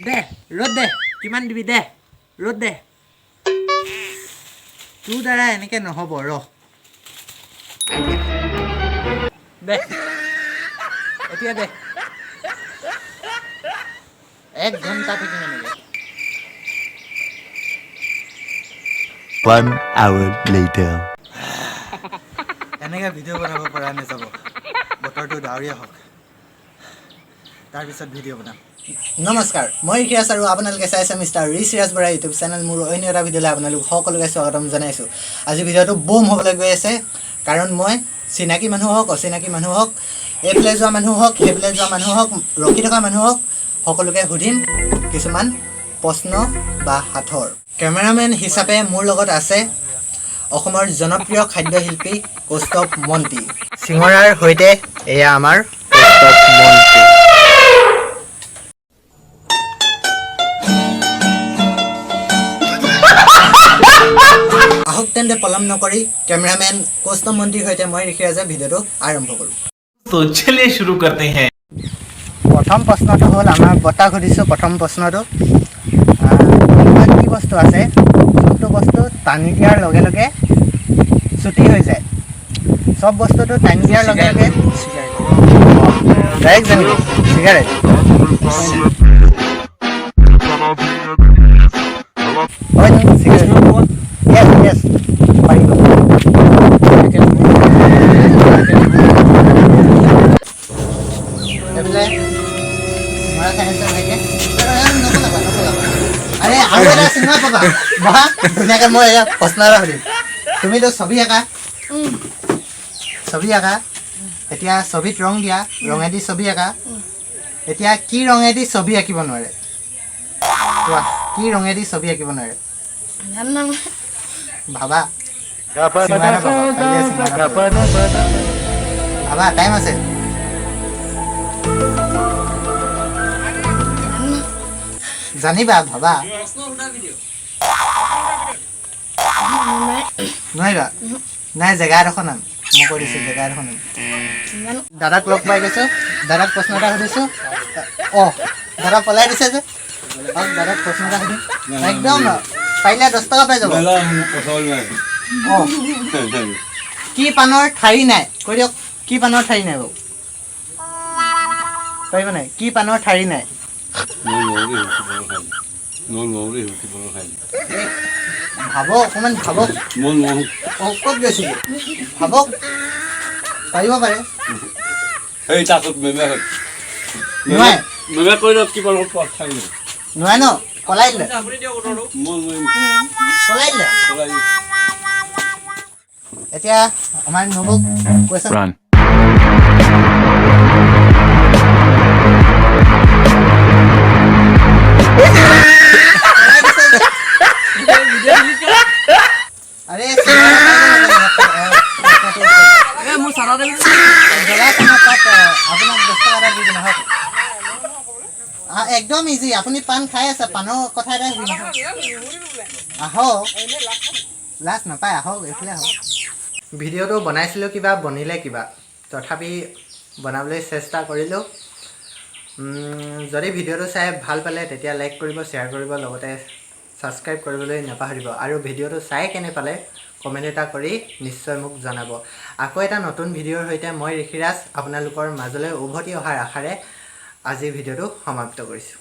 দে ৰ'দ দে কিমান দিবি দে ৰ'দ দে তোৰ দ্বাৰা এনেকৈ নহ'ব ৰহ দে এতিয়া দে 1 ঘণ্টা থাকিব নেকি 1 hour later এনেকৈ ভিডিঅ' বনাব পৰা নাযাব বতৰটো ডাৱৰীয়া হওক তাৰপিছত ভিডিঅ' বনাম নমস্কাৰ মই ৰিয়াজ আৰু আপোনালোকে চাইছে মিষ্টাৰ ৰিয়াজ বৰা ইউটিউব চেনেল মোৰ অন্য এটা ভিডিঅ'লৈ আপোনালোক সকলোকে স্বাগতম জনাইছোঁ আজি ভিডিঅ'টো বুম হ'বলৈ গৈ আছে কাৰণ মই চিনাকি মানুহ হওক অচিনাকি মানুহ হওক এইফালে যোৱা মানুহ হওক সেইফালে যোৱা মানুহ হওক ৰখি থকা মানুহ হওক সকলোকে সুধিম কিছুমান প্ৰশ্ন বা সাঁথৰ কেমেৰামেন হিচাপে মোৰ লগত আছে অসমৰ জনপ্ৰিয় খাদ্যশিল্পী কৌস্তৱ মন্ত্ৰী চিঙৰাৰ সৈতে এয়া আমাৰ কৌস্তৱ মন্ত্ৰী আহক তেন্তে পলম নকৰি কেমেৰামেন কৌস্তৱ মন্ত্ৰীৰ সৈতে মই ৰিয়াজে ভিডিঅ'টো আৰম্ভ কৰোঁ तो चलिए शुरू करते हैं প্ৰথম প্ৰশ্নটো হ'ল আমাৰ বঁটা সুধিছোঁ প্ৰথম প্ৰশ্নটো কি বস্তু আছে যোনটো বস্তু টানি দিয়াৰ লগে লগে ছুটি হৈ যায় চব বস্তুটো টানি দিয়াৰ লগে লগে ডাইৰেক্ট জানিব চিগাৰেট হয় নেকি চিগাৰেট য়েছ য়েছ পাৰিব এইফালে চিঙৰা খাই আছে ভাইকে আৰে আৰু এটা চিঙৰা পাবা বহা ধুনীয়াকৈ মই এয়া প্ৰশ্ন এটা সুধিম তুমিতো ছবি আঁকা এতিয়া ছবিত ৰং দিয়া ৰঙেদি ছবি আঁকা এতিয়া কি ৰঙেদি ছবি আঁকিব নোৱাৰে কোৱা কি ৰঙেদি ছবি আঁকিব নোৱাৰে ভাবা ভাবা টাইম আছে জানিবা ভাবা নোৱাৰিবা নাই জেগা এডোখৰ নাম মই কৈ দিছোঁ জেগা এডোখৰ নাম দাদাক লগ পাই গৈছোঁ দাদাক প্ৰশ্ন এটা সুধিছোঁ অঁ দাদা পলাই দিছে যে দাদাক প্ৰশ্ন এটা সুধিম একদম পাৰিলে 10 টকা পাই যাব অঁ কি পাণৰ ঠাৰি নাই কৈ দিয়ক কি পাণৰ ঠাৰি নাই বাৰু পাৰিব নাই কি পাণৰ ঠাৰি নাই ভাবক অকণমান ভাবক ক'ত গৈছিলোঁ ভাবক পাৰিব পাৰে নোৱাৰে ন পলাই দিলে এতিয়া আমাৰ নবৌক কৈছে अरे মোৰ চাৰা দেলি একদম ইজি আপুনি পাণ খাই আছে পাণৰ কথা এটা আহক লাজ নাপায় আহক এইফালে আহক ভিডিঅ'টো বনাইছিলোঁ কিবা বনিলে কিবা তথাপি বনাবলৈ চেষ্টা কৰিলোঁ যদি ভিডিঅ'টো চাই ভাল পালে তেতিয়া লাইক কৰিব শ্বেয়াৰ কৰিব লগতে ছাবস্ক্ৰাইব কৰিবলৈ নাপাহৰিব আৰু ভিডিঅ'টো চাই কেনে পালে কমেণ্ট এটা কৰি নিশ্চয় মোক জনাব আকৌ এটা নতুন ভিডিঅ'ৰ সৈতে মই ৰিয়াজ আপোনালোকৰ মাজলৈ উভতি অহাৰ আশাৰে আজি ভিডিঅ'টো সমাপ্ত কৰিছোঁ